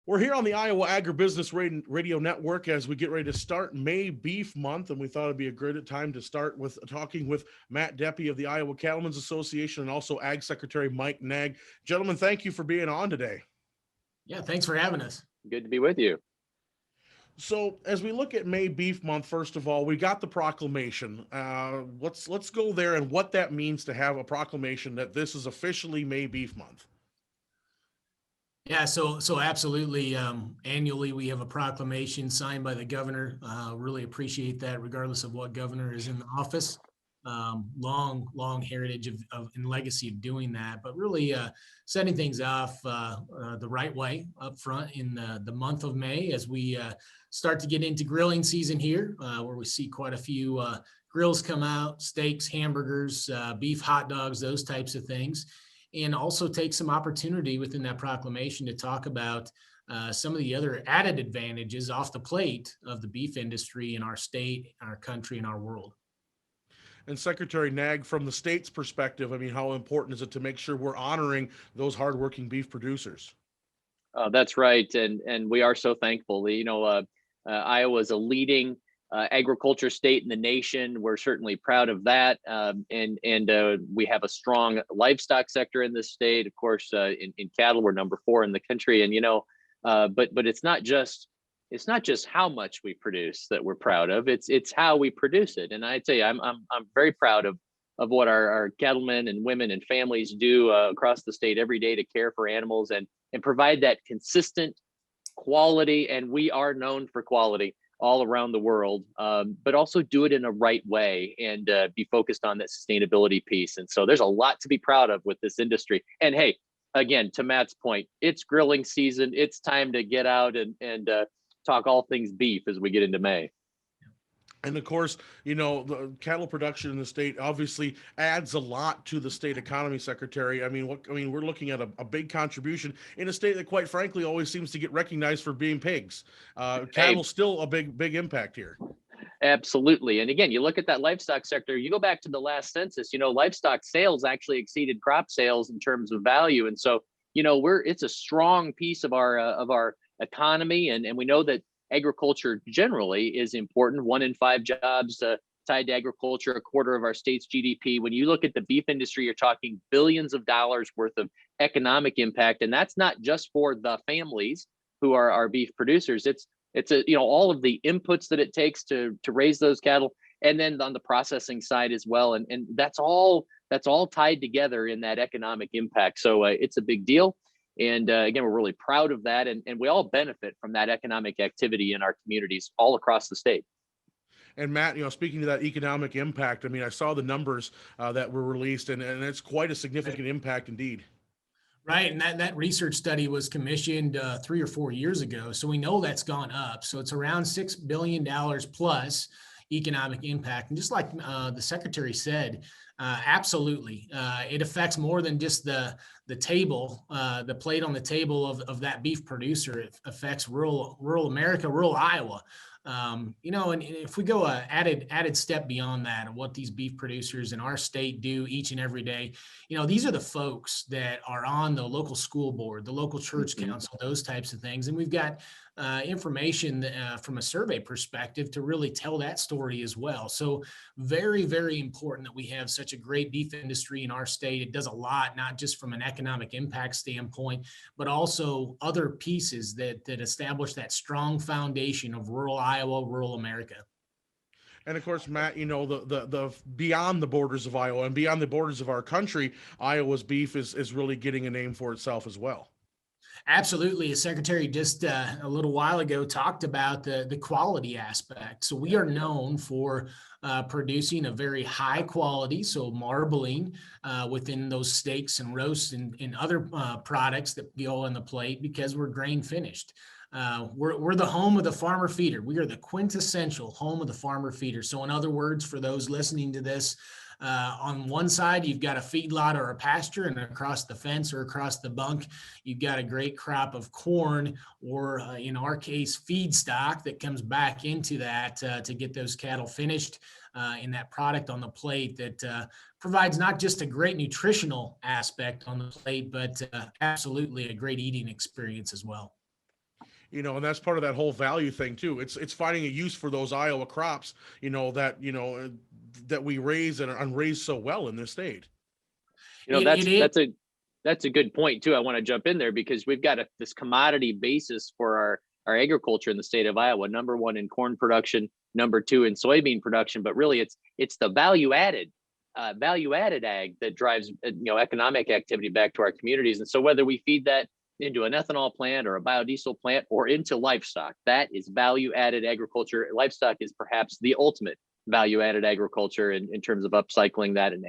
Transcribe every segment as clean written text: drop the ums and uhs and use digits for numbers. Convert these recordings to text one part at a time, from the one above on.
We're here on the Iowa Agribusiness Radio Network as we get ready to start May Beef Month, and we thought it'd be a great time to start with talking with Matt Deppe of the Iowa Cattlemen's Association and also Ag Secretary Mike Naig. Gentlemen, thank you for being on today. Yeah, thanks for having us. Good to be with you. So, as we look at May Beef Month, first of all, we got the proclamation. Let's go there and what that means to have a proclamation that this is officially May Beef Month. Yeah, so absolutely. Annually, we have a proclamation signed by the governor. Really appreciate that, regardless of what governor is in the office. Long heritage of and legacy of doing that, but really setting things off the right way up front in the month of May as we start to get into grilling season here, where we see quite a few grills come out, steaks, hamburgers, beef hot dogs, those types of things. And also take some opportunity within that proclamation to talk about some of the other added advantages off the plate of the beef industry in our state, our country, and our world. And Secretary Naig, from the state's perspective, I mean, how important is it to make sure we're honoring those hardworking beef producers? That's right, and we are so thankful. Iowa is a leading agriculture state in the nation. We're certainly proud of that, and we have a strong livestock sector in this state. Of course, in cattle, we're number 4 in the country, and but it's not just how much we produce that we're proud of. It's how we produce it, and I'd say I'm very proud of what our cattlemen and women and families do across the state every day to care for animals and provide that consistent quality. And we are known for quality all around the world, but also do it in a right way and be focused on that sustainability piece. And so there's a lot to be proud of with this industry. And hey, again, to Matt's point, it's grilling season. It's time to get out and talk all things beef as we get into May. And of course, the cattle production in the state obviously adds a lot to the state economy, Secretary. I mean, we're looking at a big contribution in a state that, quite frankly, always seems to get recognized for being pigs. Cattle still a big impact here. Absolutely. And again, you look at that livestock sector, you go back to the last census, livestock sales actually exceeded crop sales in terms of value. And so, it's a strong piece of our economy. And we know that agriculture generally is important. 1 in 5 jobs tied to agriculture, a quarter of our state's GDP. When you look at the beef industry, you're talking billions of dollars worth of economic impact. And that's not just for the families who are our beef producers. It's all of the inputs that it takes to raise those cattle, and then on the processing side as well. And that's all tied together in that economic impact. So it's a big deal. And again, we're really proud of that. And we all benefit from that economic activity in our communities all across the state. And Matt, speaking to that economic impact, I mean, I saw the numbers that were released, and it's quite a significant impact indeed. Right, and that research study was commissioned 3 or 4 years ago, so we know that's gone up. So it's around $6 billion plus economic impact. And just like the Secretary said, absolutely, it affects more than just the table, the plate on the table of that beef producer. It affects rural America, rural Iowa. And if we go added step beyond that and what these beef producers in our state do each and every day, these are the folks that are on the local school board, the local church council, those types of things. And we've got information from a survey perspective to really tell that story as well. So very, very important that we have such a great beef industry in our state. It does a lot, not just from an economic impact standpoint, but also other pieces that establish that strong foundation of rural Iowa, rural America. And of course, Matt, the beyond the borders of Iowa and beyond the borders of our country, Iowa's beef is really getting a name for itself as well. Absolutely. The Secretary just a little while ago talked about the quality aspect. So we are known for producing a very high quality, so marbling within those steaks and roasts and other products that go on the plate because we're grain finished. We're the home of the farmer feeder. We are the quintessential home of the farmer feeder. So in other words, for those listening to this, on one side, you've got a feedlot or a pasture, and across the fence or across the bunk, you've got a great crop of corn or, in our case, feedstock that comes back into that to get those cattle finished in that product on the plate that provides not just a great nutritional aspect on the plate, but absolutely a great eating experience as well. and that's part of that whole value thing too. It's finding a use for those Iowa crops, that we raise and raise so well in this state. It is. That's a good point too. I want to jump in there because we've got this commodity basis for our agriculture in the state of Iowa. Number one in corn production, number two in soybean production, but really it's the value added ag that drives economic activity back to our communities. And so whether we feed that into an ethanol plant or a biodiesel plant or into livestock, that is value added agriculture. Livestock is perhaps the ultimate value added agriculture in terms of upcycling that and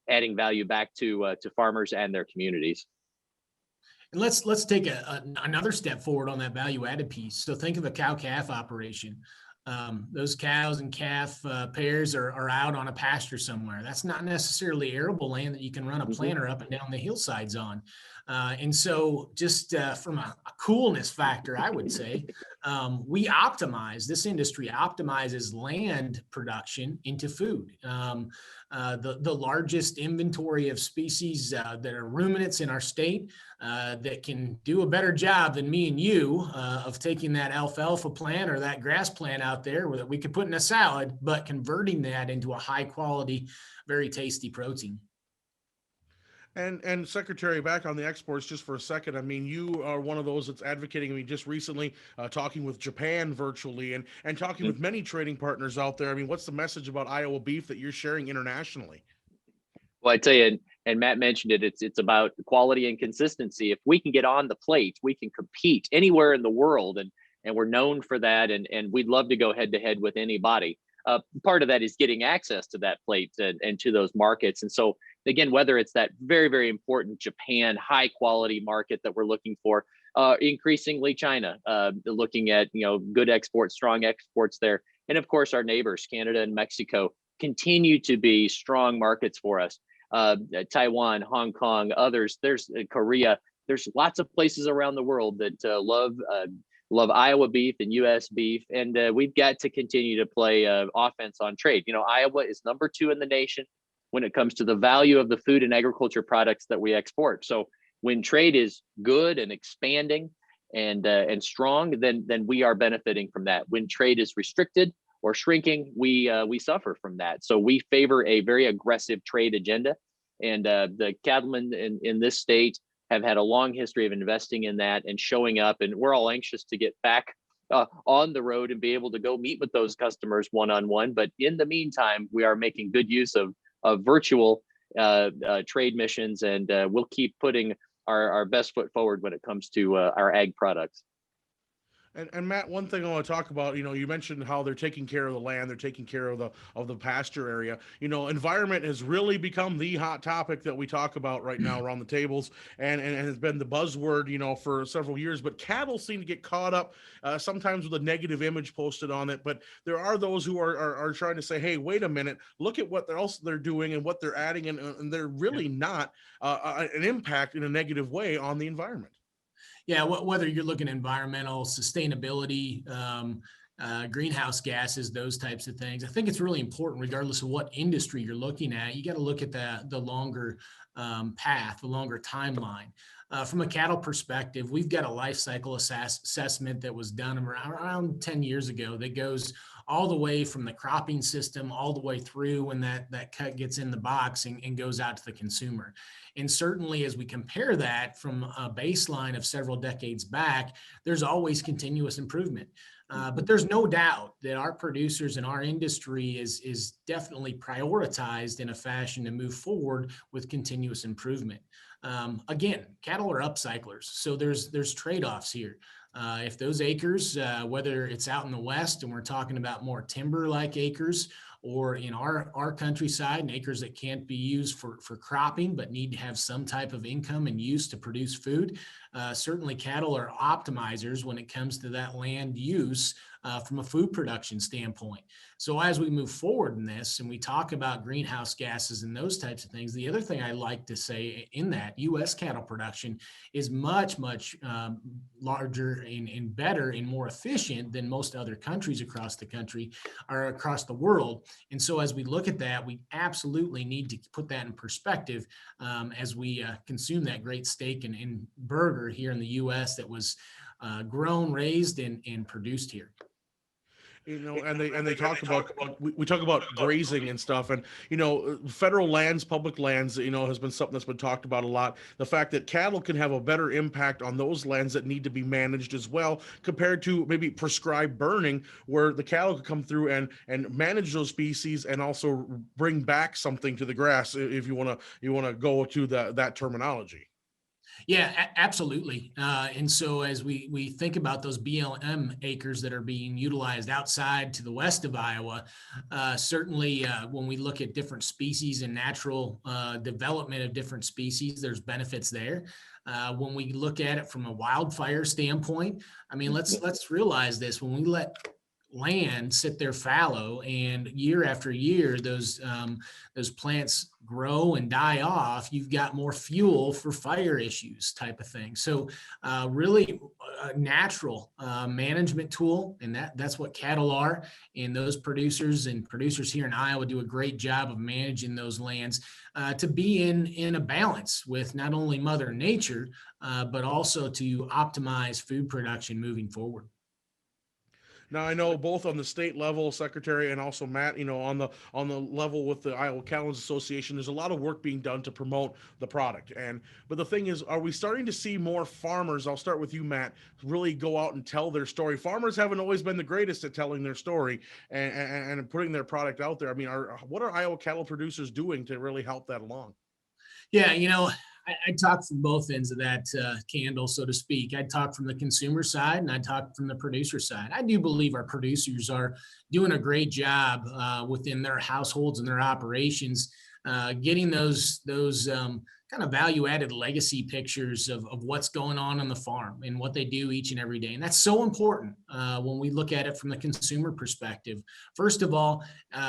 adding value back to farmers and their communities. And let's take another step forward on that value added piece. So think of a cow calf operation. Those cows and calf pairs are out on a pasture somewhere. That's not necessarily arable land that you can run a planter up and down the hillsides on. And so just from a coolness factor, I would say, this industry optimizes land production into food. The largest inventory of species that are ruminants in our state that can do a better job than me and you of taking that alfalfa plant or that grass plant out there that we could put in a salad, but converting that into a high quality, very tasty protein. And Secretary, back on the exports just for a second. I mean, you are one of those that's advocating. I mean, just recently talking with Japan virtually and talking with many trading partners out there. I mean, what's the message about Iowa beef that you're sharing internationally? Well, I tell you, and Matt mentioned it, it's about quality and consistency. If we can get on the plate, we can compete anywhere in the world, and we're known for that, and we'd love to go head to head with anybody. Part of that is getting access to that plate and to those markets. And so again, whether it's that very, very important Japan high quality market that we're looking for, increasingly China, looking at good exports, strong exports there, and of course our neighbors Canada and Mexico continue to be strong markets for us. Taiwan, Hong Kong, others. There's Korea. There's lots of places around the world that love Iowa beef and U.S. beef, and we've got to continue to play offense on trade. Iowa is number 2 in the nation when it comes to the value of the food and agriculture products that we export. So when trade is good and expanding and strong, then we are benefiting from that. When trade is restricted or shrinking, we suffer from that. So we favor a very aggressive trade agenda, and the cattlemen in this state have had a long history of investing in that and showing up, and we're all anxious to get back on the road and be able to go meet with those customers one-on-one. But in the meantime, we are making good use of virtual trade missions, and we'll keep putting our best foot forward when it comes to our ag products. And Matt, one thing I want to talk about, you mentioned how they're taking care of the land, they're taking care of the pasture area. Environment has really become the hot topic that we talk about right now around the tables, and has been the buzzword, for several years. But cattle seem to get caught up sometimes with a negative image posted on it. But there are those who are trying to say, hey, wait a minute, look at what else they're doing and what they're adding, and they're really not an impact in a negative way on the environment. Yeah, whether you're looking at environmental sustainability, greenhouse gases, those types of things, I think it's really important, regardless of what industry you're looking at. You got to look at the longer path, the longer timeline. From a cattle perspective, we've got a life cycle assessment that was done around 10 years ago that goes all the way from the cropping system all the way through when that cut gets in the box and goes out to the consumer. And certainly as we compare that from a baseline of several decades back, there's always continuous improvement. But there's no doubt that our producers and our industry is definitely prioritized in a fashion to move forward with continuous improvement. Again, cattle are upcyclers, so there's trade-offs here. If those acres, whether it's out in the West and we're talking about more timber-like acres, or in our countryside, and acres that can't be used for cropping but need to have some type of income and use to produce food, certainly cattle are optimizers when it comes to that land use from a food production standpoint. So as we move forward in this and we talk about greenhouse gases and those types of things, the other thing I like to say in that U.S. cattle production is much, much larger and better and more efficient than most other countries across the country or across the world. And so as we look at that, we absolutely need to put that in perspective as we consume that great steak and burger here in the U.S. that was grown, raised, and produced here. And they talk about we talk about grazing and stuff, and federal lands, public lands, has been something that's been talked about a lot. The fact that cattle can have a better impact on those lands that need to be managed as well, compared to maybe prescribed burning, where the cattle could come through and manage those species and also bring back something to the grass, if you want to go to that terminology. Yeah, absolutely. And so as we think about those BLM acres that are being utilized outside to the west of Iowa, certainly when we look at different species and natural development of different species, there's benefits there. When we look at it from a wildfire standpoint, I mean, let's realize this: when we let land sit there fallow, and year after year those plants grow and die off, you've got more fuel for fire issues, type of thing. So really a natural management tool, and that's what cattle are. And those producers here in Iowa do a great job of managing those lands to be in a balance with not only Mother Nature, but also to optimize food production moving forward. Now, I know both on the state level, Secretary, and also Matt, on the level with the Iowa Cattlemen's Association, there's a lot of work being done to promote the product. But the thing is, are we starting to see more farmers? I'll start with you, Matt. Really go out and tell their story. Farmers haven't always been the greatest at telling their story and putting their product out there. I mean, what are Iowa cattle producers doing to really help that along? Yeah, I talk from both ends of that candle, so to speak. I talk from the consumer side, and I talk from the producer side. I do believe our producers are doing a great job within their households and their operations, getting those kind of value-added legacy pictures of what's going on the farm and what they do each and every day. And that's so important when we look at it from the consumer perspective. First of all,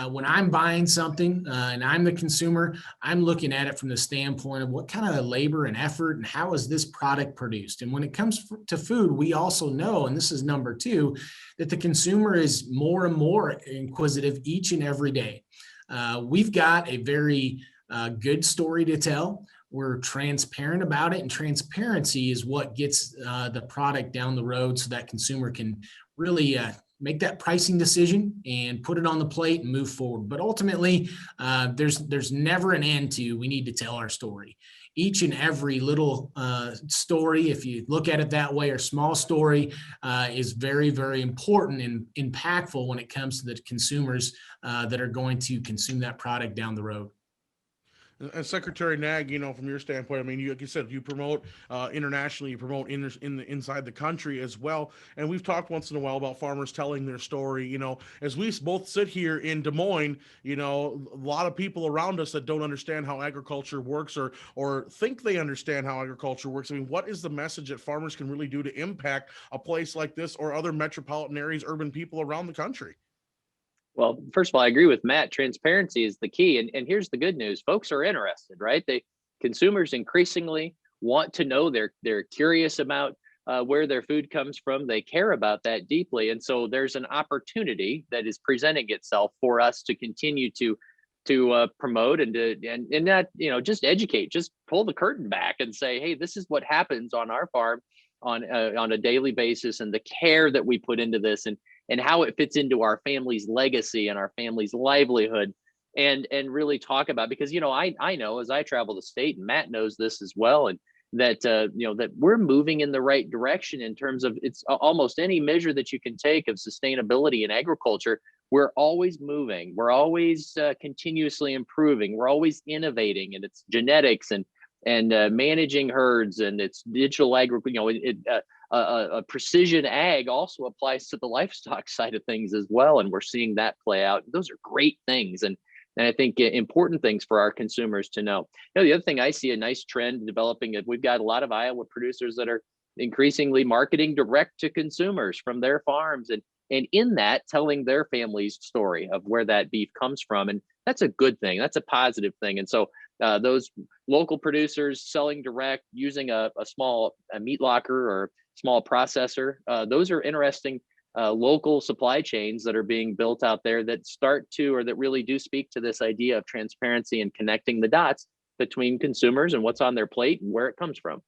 when I'm buying something and I'm the consumer, I'm looking at it from the standpoint of what kind of labor and effort and how is this product produced. And when it comes to food, we also know, and this is number two, that the consumer is more and more inquisitive each and every day. We've got a very good story to tell. We're transparent about it, and transparency is what gets the product down the road so that consumer can really make that pricing decision and put it on the plate and move forward. But ultimately, there's never an end to, we need to tell our story. Each and every little story, if you look at it that way, or small story, is very, very important and impactful when it comes to the consumers that are going to consume that product down the road. And Secretary Naig, from your standpoint, I mean, like you said, you promote internationally, you promote inside the country as well. And we've talked once in a while about farmers telling their story. As we both sit here in Des Moines, a lot of people around us that don't understand how agriculture works, or think they understand how agriculture works. I mean, what is the message that farmers can really do to impact a place like this or other metropolitan areas, urban people around the country? Well, first of all, I agree with Matt. Transparency is the key. And here's the good news. Folks are interested, right? Consumers increasingly want to know. They're curious about where their food comes from. They care about that deeply. And so there's an opportunity that is presenting itself for us to continue to promote and not, just educate, just pull the curtain back and say, hey, this is what happens on our farm on a daily basis, and the care that we put into this, and how it fits into our family's legacy and our family's livelihood, and really talk about, because I know, as I travel the state, and Matt knows this as well, and that that we're moving in the right direction in terms of, it's almost any measure that you can take of sustainability in agriculture. We're always moving, we're always continuously improving, we're always innovating, and it's genetics and managing herds, and it's digital agriculture. Precision ag also applies to the livestock side of things as well, and we're seeing that play out. Those are great things, and I think important things for our consumers to know. The other thing I see a nice trend developing is we've got a lot of Iowa producers that are increasingly marketing direct to consumers from their farms, and in that, telling their family's story of where that beef comes from, and that's a good thing. That's a positive thing. And so those local producers selling direct, using a small meat locker or small processor, those are interesting local supply chains that are being built out there that that really do speak to this idea of transparency and connecting the dots between consumers and what's on their plate and where it comes from.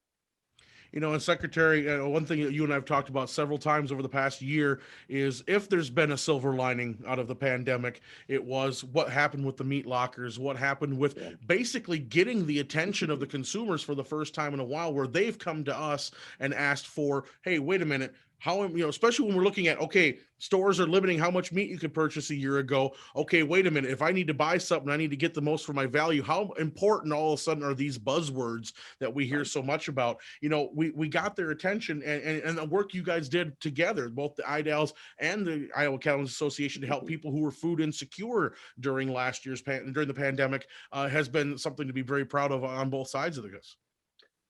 And Secretary, one thing that you and I have talked about several times over the past year is if there's been a silver lining out of the pandemic, it was what happened with the meat lockers, what happened with Yeah. basically getting the attention of the consumers for the first time in a while, where they've come to us and asked for, hey, wait a minute. How, especially when we're looking at, okay, stores are limiting how much meat you could purchase a year ago. Okay, wait a minute. If I need to buy something, I need to get the most for my value. How important all of a sudden are these buzzwords that we hear Right. so much about? We got their attention, and the work you guys did together, both the IDALs and the Iowa Cattlemen's Association, to help people who were food insecure during last year's during the pandemic, has been something to be very proud of on both sides of this.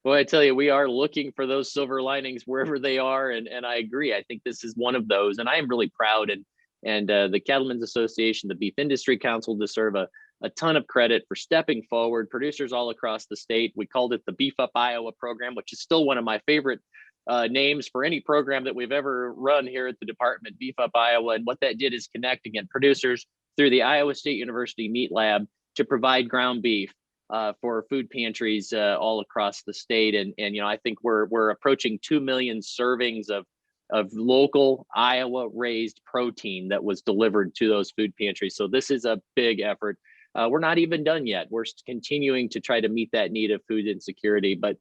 Well, I tell you, we are looking for those silver linings wherever they are, and I agree. I think this is one of those, and I am really proud. And the Cattlemen's Association, the Beef Industry Council, deserve a ton of credit for stepping forward. Producers all across the state. We called it the Beef Up Iowa program, which is still one of my favorite names for any program that we've ever run here at the department. Beef Up Iowa, and what that did is connect again producers through the Iowa State University Meat Lab to provide ground beef for food pantries all across the state. And I think we're approaching 2 million servings of local Iowa raised protein that was delivered to those food pantries. So this is a big effort. We're not even done yet. We're continuing to try to meet that need of food insecurity. But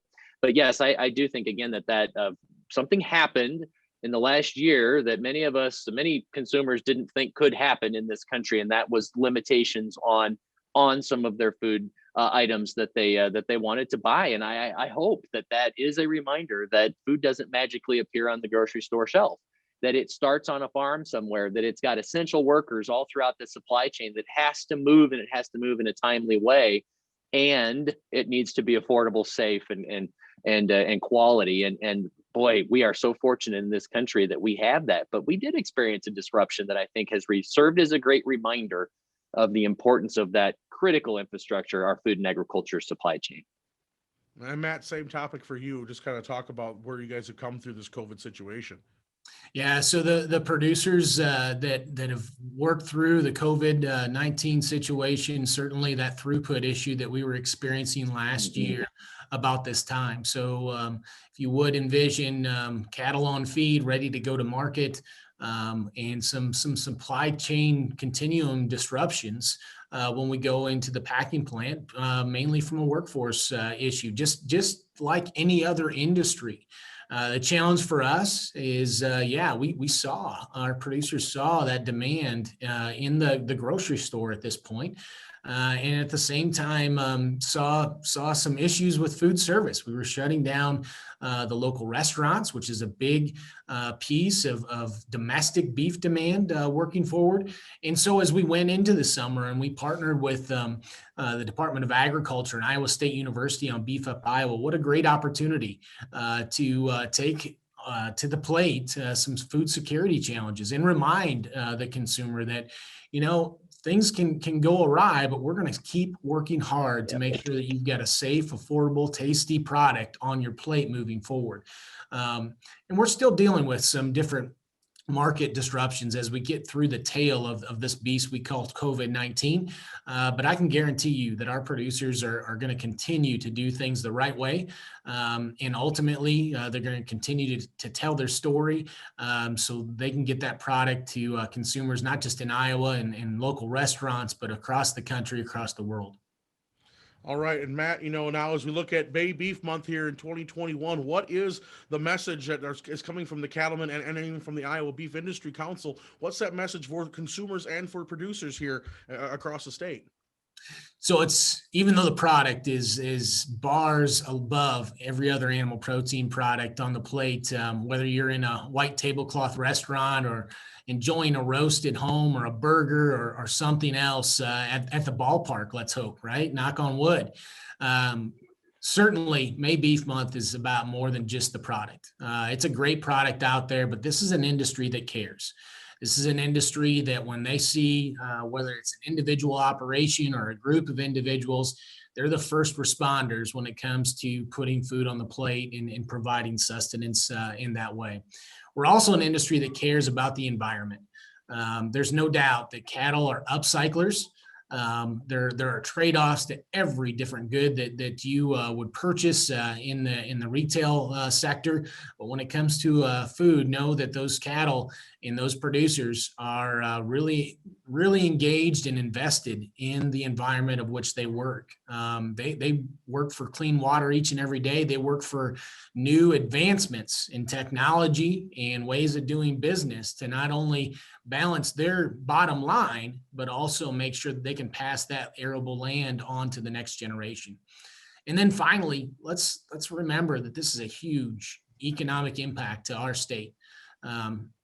yes, I do think again that something happened in the last year that many consumers didn't think could happen in this country, and that was limitations on some of their food items that they wanted to buy. And I hope that is a reminder that food doesn't magically appear on the grocery store shelf, that it starts on a farm somewhere, that it's got essential workers all throughout the supply chain that has to move, and it has to move in a timely way, and it needs to be affordable, safe, and quality. And boy, we are so fortunate in this country that we have that. But we did experience a disruption that I think has served as a great reminder of the importance of that critical infrastructure, our food and agriculture supply chain. And Matt, same topic for you. Just kind of talk about where you guys have come through this COVID situation. Yeah, so the producers that have worked through the COVID-19 situation, certainly that throughput issue that we were experiencing last year about this time. So if you would envision cattle on feed ready to go to market, and some supply chain continuum disruptions when we go into the packing plant, mainly from a workforce issue, just like any other industry. The challenge for us is, we saw, our producers saw that demand in the grocery store at this point. And at the same time, saw some issues with food service. We were shutting down the local restaurants, which is a big piece of domestic beef demand working forward. And so as we went into the summer and we partnered with the Department of Agriculture and Iowa State University on Beef Up Iowa, what a great opportunity to take to the plate some food security challenges and remind the consumer that, things can go awry, but we're going to keep working hard to make sure that you've got a safe, affordable, tasty product on your plate moving forward. And we're still dealing with some different market disruptions as we get through the tail of this beast we call COVID-19. But I can guarantee you that our producers are going to continue to do things the right way. And ultimately, they're going to continue to tell their story so they can get that product to consumers, not just in Iowa and local restaurants, but across the country, across the world. All right. And Matt, now as we look at Bay Beef Month here in 2021, what is the message that is coming from the Cattlemen and even from the Iowa Beef Industry Council? What's that message for consumers and for producers here across the state? So it's, even though the product is bars above every other animal protein product on the plate, whether you're in a white tablecloth restaurant or enjoying a roast at home or a burger or something else at the ballpark, let's hope, right? Knock on wood. Certainly, May Beef Month is about more than just the product. It's a great product out there, but this is an industry that cares. This is an industry that when they see, whether it's an individual operation or a group of individuals, they're the first responders when it comes to putting food on the plate and providing sustenance in that way. We're also an industry that cares about the environment. There's no doubt that cattle are upcyclers. There are trade-offs to every different good that you would purchase in the retail sector. But when it comes to food, know that those cattle and those producers are really engaged and invested in the environment of which they work. They work for clean water each and every day. They work for new advancements in technology and ways of doing business to not only balance their bottom line, but also make sure that they can pass that arable land on to the next generation. And then finally, let's remember that this is a huge economic impact to our state.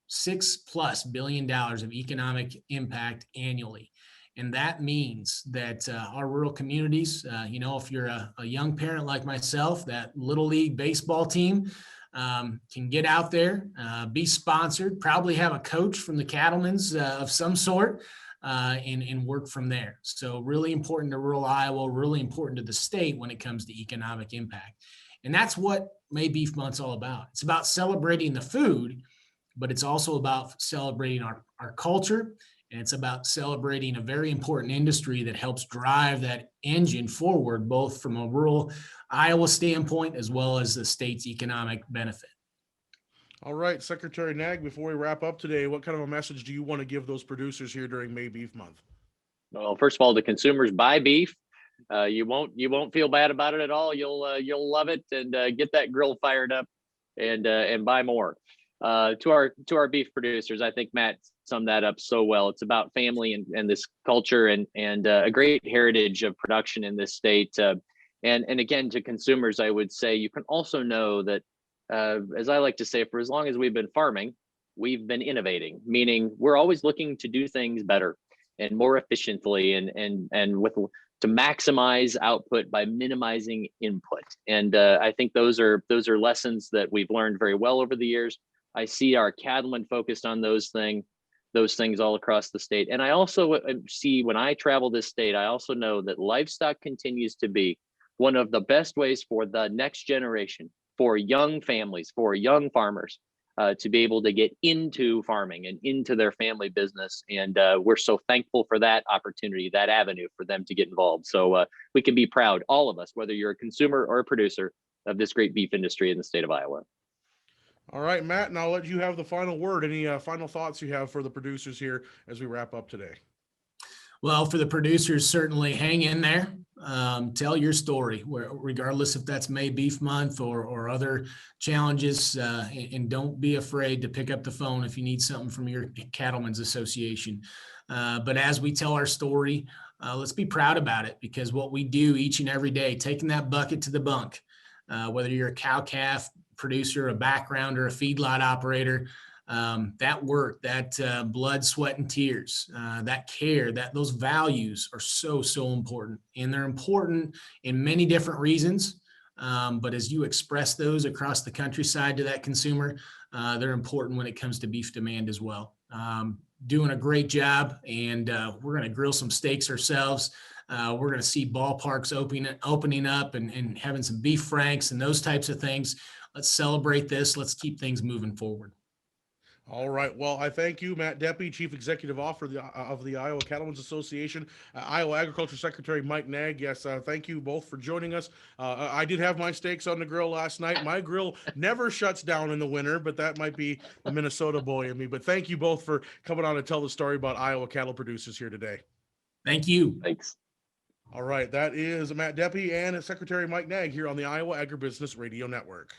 $6+ billion of economic impact annually. And that means that our rural communities, if you're a young parent like myself, that Little League baseball team can get out there, be sponsored, probably have a coach from the Cattlemen's of some sort, and work from there. So really important to rural Iowa, really important to the state when it comes to economic impact. And that's what May Beef Month's all about. It's about celebrating the food, but it's also about celebrating our culture, and it's about celebrating a very important industry that helps drive that engine forward, both from a rural Iowa standpoint as well as the state's economic benefit. All right, Secretary Naig, before we wrap up today, what kind of a message do you want to give those producers here during May Beef Month? Well, first of all, the consumers buy beef. You won't feel bad about it at all. You'll love it and get that grill fired up and buy more. To our beef producers, I think Matt summed that up so well. It's about family and this culture and a great heritage of production in this state. And again, to consumers, I would say you can also know that, as I like to say, for as long as we've been farming, we've been innovating, meaning we're always looking to do things better and more efficiently and with to maximize output by minimizing input. And I think those are lessons that we've learned very well over the years. I see our cattlemen focused on those things all across the state. And I also see, when I travel this state, I also know that livestock continues to be one of the best ways for the next generation, for young families, for young farmers, to be able to get into farming and into their family business. And we're so thankful for that opportunity, that avenue for them to get involved. So we can be proud, all of us, whether you're a consumer or a producer, of this great beef industry in the state of Iowa. All right, Matt, and I'll let you have the final word. Any final thoughts you have for the producers here as we wrap up today? Well, for the producers, certainly hang in there. Tell your story, regardless if that's May Beef Month or other challenges, and don't be afraid to pick up the phone if you need something from your Cattlemen's Association. But as we tell our story, let's be proud about it, because what we do each and every day, taking that bucket to the bunk, whether you're a cow-calf producer, a backgrounder, a feedlot operator, that work, that blood, sweat, and tears, that care, those values are so important. And they're important in many different reasons. But as you express those across the countryside to that consumer, they're important when it comes to beef demand as well. Doing a great job, and we're going to grill some steaks ourselves. We're going to see ballparks opening up and having some beef franks and those types of things. Let's celebrate this. Let's keep things moving forward. All right. Well, I thank you, Matt Deppe, Chief Executive Officer of the Iowa Cattlemen's Association, Iowa Agriculture Secretary Mike Naig. Yes, thank you both for joining us. I did have my steaks on the grill last night. My grill never shuts down in the winter, but that might be the Minnesota boy in me. But thank you both for coming on to tell the story about Iowa cattle producers here today. Thank you. Thanks. All right. That is Matt Deppe and Secretary Mike Naig here on the Iowa Agribusiness Radio Network.